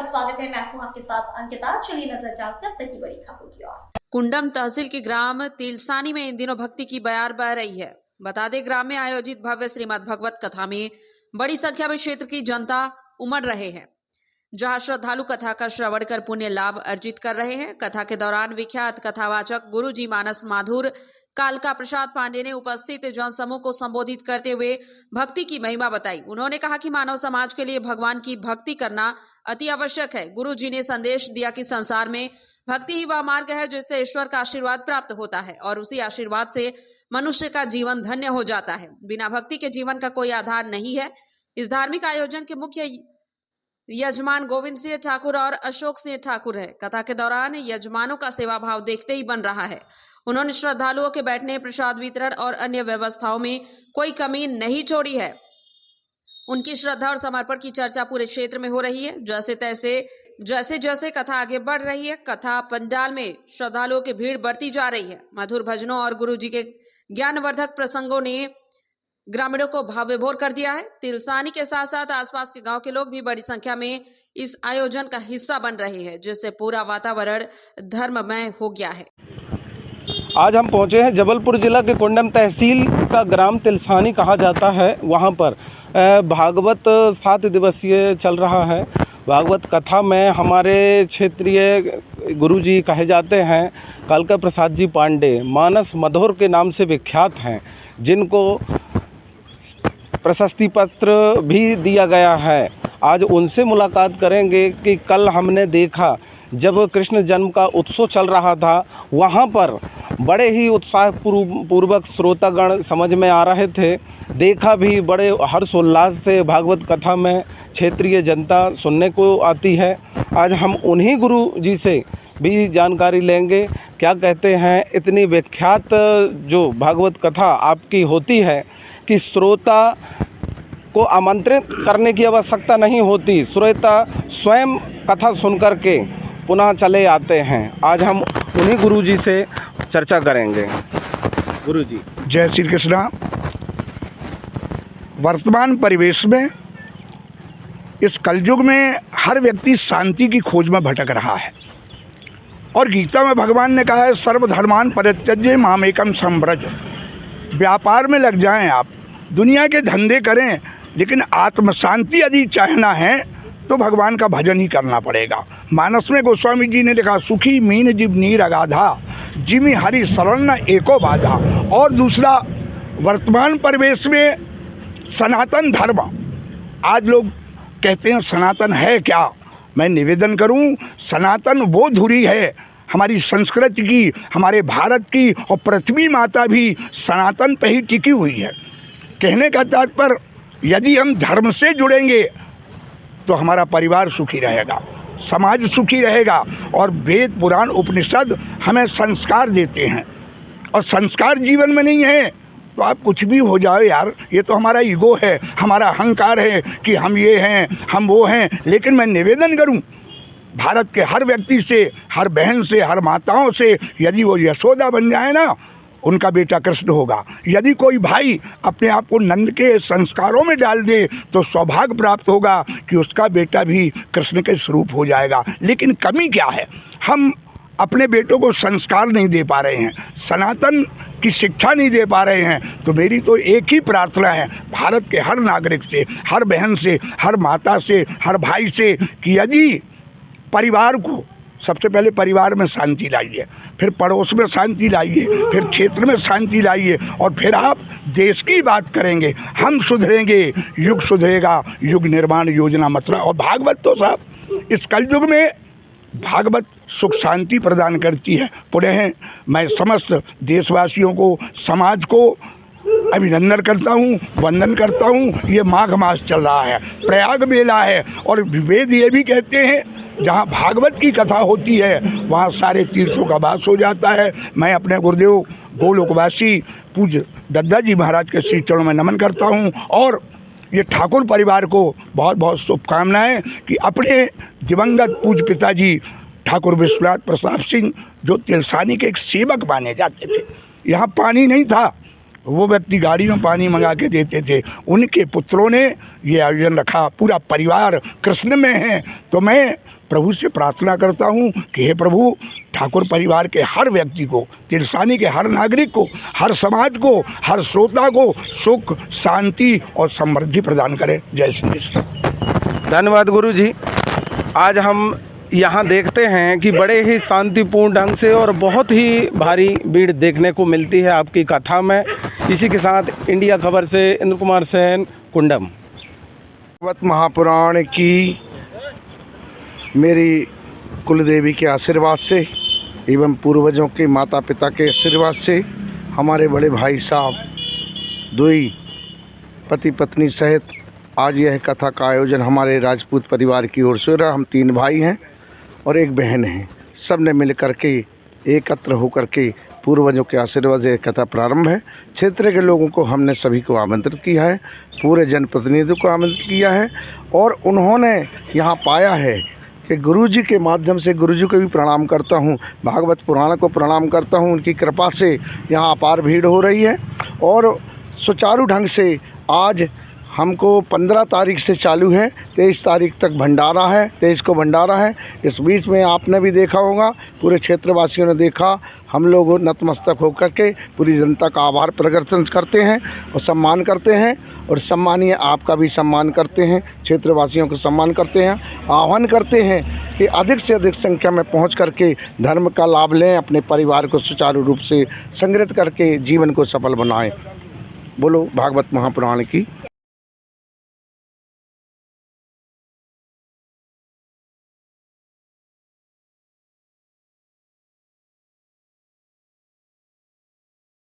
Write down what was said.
स्वागत है। मैं हूं आपके साथ अंकिता। चलिए नजर डालते हैं अब तक की बड़ी खबरों की ओर। कुंडम तहसील के ग्राम तिलसानी में इन दिनों भक्ति की बयार बह रही है। बता दें, ग्राम में आयोजित भव्य श्रीमद् भगवत कथा में बड़ी संख्या में क्षेत्र की जनता उमड़ रहे हैं, जहां श्रद्धालु कथा का श्रवण कर पुण्य लाभ अर्जित कर रहे हैं। कथा के दौरान विख्यात कथावाचक गुरु जी मानस माधुर कालका प्रसाद पांडे ने उपस्थित जनसमूह को संबोधित करते हुए भक्ति की महिमा बताई। उन्होंने कहा कि मानव समाज के लिए भगवान की भक्ति करना अति आवश्यक है। गुरु जी ने संदेश दिया कि संसार में भक्ति ही वह मार्ग है जिससे ईश्वर का आशीर्वाद प्राप्त होता है और उसी आशीर्वाद से मनुष्य का जीवन धन्य हो जाता है। बिना भक्ति के जीवन का कोई आधार नहीं है। इस धार्मिक आयोजन के मुख्य यजमान गोविंद सिंह ठाकुर और अशोक सिंह ठाकुर है। कथा के दौरान यजमानों का सेवा भाव देखते ही बन रहा है। उन्होंने श्रद्धालुओं के बैठने, प्रसाद वितरण और अन्य व्यवस्थाओं में कोई कमी नहीं छोड़ी है। उनकी श्रद्धा और समर्पण की चर्चा पूरे क्षेत्र में हो रही है। जैसे जैसे कथा आगे बढ़ रही है, कथा पंडाल में श्रद्धालुओं की भीड़ बढ़ती जा रही है। मधुर भजनों और गुरु जी के ज्ञानवर्धक प्रसंगों ने ग्रामीणों को भाव विभोर कर दिया है। तिलसानी के साथ साथ आसपास के गांव के लोग भी बड़ी संख्या में इस आयोजन का हिस्सा बन रहे हैं, जिससे पूरा वातावरण धर्ममय हो गया है। आज हम पहुंचे हैं जबलपुर जिला के कुंडम तहसील का ग्राम तिलसानी कहा जाता है। वहां पर भागवत 7 दिवसीय चल रहा है। भागवत कथा में हमारे क्षेत्रीय गुरुजी कहे जाते हैं कालका प्रसाद जी पांडे, मानस मधुर के नाम से विख्यात हैं, जिनको प्रशस्ति पत्र भी दिया गया है। आज उनसे मुलाकात करेंगे कि कल हमने देखा जब कृष्ण जन्म का उत्सव चल रहा था, वहाँ पर बड़े ही उत्साह पूर्वक श्रोतागण समझ में आ रहे थे। देखा भी बड़े हर्षोल्लास से भागवत कथा में क्षेत्रीय जनता सुनने को आती है। आज हम उन्हीं गुरु जी से भी जानकारी लेंगे, क्या कहते हैं। इतनी विख्यात जो भागवत कथा आपकी होती है कि श्रोता को आमंत्रित करने की आवश्यकता नहीं होती, श्रोता स्वयं कथा सुनकर के पुनः चले आते हैं। आज हम उन्हीं गुरुजी से चर्चा करेंगे। गुरुजी जय श्री कृष्णा। वर्तमान परिवेश में, इस कलयुग में हर व्यक्ति शांति की खोज में भटक रहा है और गीता में भगवान ने कहा है सर्वधर्मान परित्यज्य मामेकम संव्रज। व्यापार में लग जाएं आप, दुनिया के धंधे करें, लेकिन आत्म शांति यदि चाहना है तो भगवान का भजन ही करना पड़ेगा। मानस में गोस्वामी जी ने लिखा सुखी मीन जिब नीर अगाधा जिमी हरि शरण न एको बाधा। और दूसरा, वर्तमान परिवेश में सनातन धर्म, आज लोग कहते हैं सनातन है क्या। मैं निवेदन करूं, सनातन वो धुरी है हमारी संस्कृति की, हमारे भारत की, और पृथ्वी माता भी सनातन पे ही टिकी हुई है। कहने का तात्पर्य, यदि हम धर्म से जुड़ेंगे तो हमारा परिवार सुखी रहेगा, समाज सुखी रहेगा। और वेद पुराण उपनिषद हमें संस्कार देते हैं, और संस्कार जीवन में नहीं है तो आप कुछ भी हो जाओ यार, ये तो हमारा ईगो है, हमारा अहंकार है कि हम ये हैं, हम वो हैं। लेकिन मैं निवेदन करूं भारत के हर व्यक्ति से, हर बहन से, हर माताओं से, यदि वो यशोदा बन जाए ना, उनका बेटा कृष्ण होगा। यदि कोई भाई अपने आप को नंद के संस्कारों में डाल दे तो सौभाग्य प्राप्त होगा कि उसका बेटा भी कृष्ण के स्वरूप हो जाएगा। लेकिन कमी क्या है, हम अपने बेटों को संस्कार नहीं दे पा रहे हैं, सनातन की शिक्षा नहीं दे पा रहे हैं। तो मेरी तो एक ही प्रार्थना है भारत के हर नागरिक से, हर बहन से, हर माता से, हर भाई से कि यदि परिवार को, सबसे पहले परिवार में शांति लाइए, फिर पड़ोस में शांति लाइए, फिर क्षेत्र में शांति लाइए, और फिर आप देश की बात करेंगे, हम सुधरेंगे, युग सुधरेगा। युग निर्माण योजना मतलब। और भागवत तो साहब इस कलयुग में भागवत सुख शांति प्रदान करती है। पुनः मैं समस्त देशवासियों को, समाज को अभिनंदन करता हूँ, वंदन करता हूँ। ये माघ मास चल रहा है, प्रयाग मेला है, और वेद ये भी कहते हैं जहाँ भागवत की कथा होती है वहाँ सारे तीर्थों का वास हो जाता है। मैं अपने गुरुदेव गोलोकवासी पूज्य दद्दा जी महाराज के श्री चरणों में नमन करता हूँ, और ये ठाकुर परिवार को बहुत बहुत शुभकामनाएं कि अपने दिवंगत पूज्य पिताजी ठाकुर विश्वनाथ प्रसाद सिंह, जो तिलसानी के एक सेवक माने जाते थे, यहाँ पानी नहीं था, वो व्यक्ति गाड़ी में पानी मंगा के देते थे, उनके पुत्रों ने ये आयोजन रखा। पूरा परिवार कृष्ण में है। तो मैं प्रभु से प्रार्थना करता हूँ कि हे प्रभु, ठाकुर परिवार के हर व्यक्ति को, तिलसानी के हर नागरिक को, हर समाज को, हर श्रोता को सुख, शांति और समृद्धि प्रदान करे। जय श्री कृष्ण। धन्यवाद गुरु जी। आज हम यहाँ देखते हैं कि बड़े ही शांतिपूर्ण ढंग से और बहुत ही भारी भीड़ देखने को मिलती है आपकी कथा में। इसी के साथ इंडिया खबर से इंद्र कुमार सेन, कुंडम। भागवत महापुराण की मेरी कुलदेवी के आशीर्वाद से एवं पूर्वजों के माता पिता के आशीर्वाद से हमारे बड़े भाई साहब दुई पति पत्नी सहित आज यह कथा का आयोजन हमारे राजपूत परिवार की ओर से रहा। हम 3 भाई हैं और एक बहन है। सब ने मिल कर के एकत्र होकर के पूर्वजों के आशीर्वाद से कथा प्रारंभ है। क्षेत्र के लोगों को हमने सभी को आमंत्रित किया है, पूरे जनप्रतिनिधियों को आमंत्रित किया है और उन्होंने यहाँ पाया है कि गुरुजी के माध्यम से, गुरुजी को भी प्रणाम करता हूँ, भागवत पुराण को प्रणाम करता हूँ। उनकी कृपा से यहाँ अपार भीड़ हो रही है और सुचारू ढंग से आज हमको 15 तारीख से चालू है, 23 तारीख तक भंडारा है, 23 को भंडारा है। इस बीच में आपने भी देखा होगा, पूरे क्षेत्रवासियों ने देखा, हम लोग नतमस्तक होकर के पूरी जनता का आभार प्रदर्शन करते हैं और सम्मान करते हैं और सम्मानीय आपका भी सम्मान करते हैं, क्षेत्रवासियों को सम्मान करते हैं। आह्वान करते हैं कि अधिक से अधिक संख्या में पहुंच करके धर्म का लाभ लें, अपने परिवार को सुचारू रूप से संग्रहित करके जीवन को सफल बनाएं। बोलो भागवत महापुराण की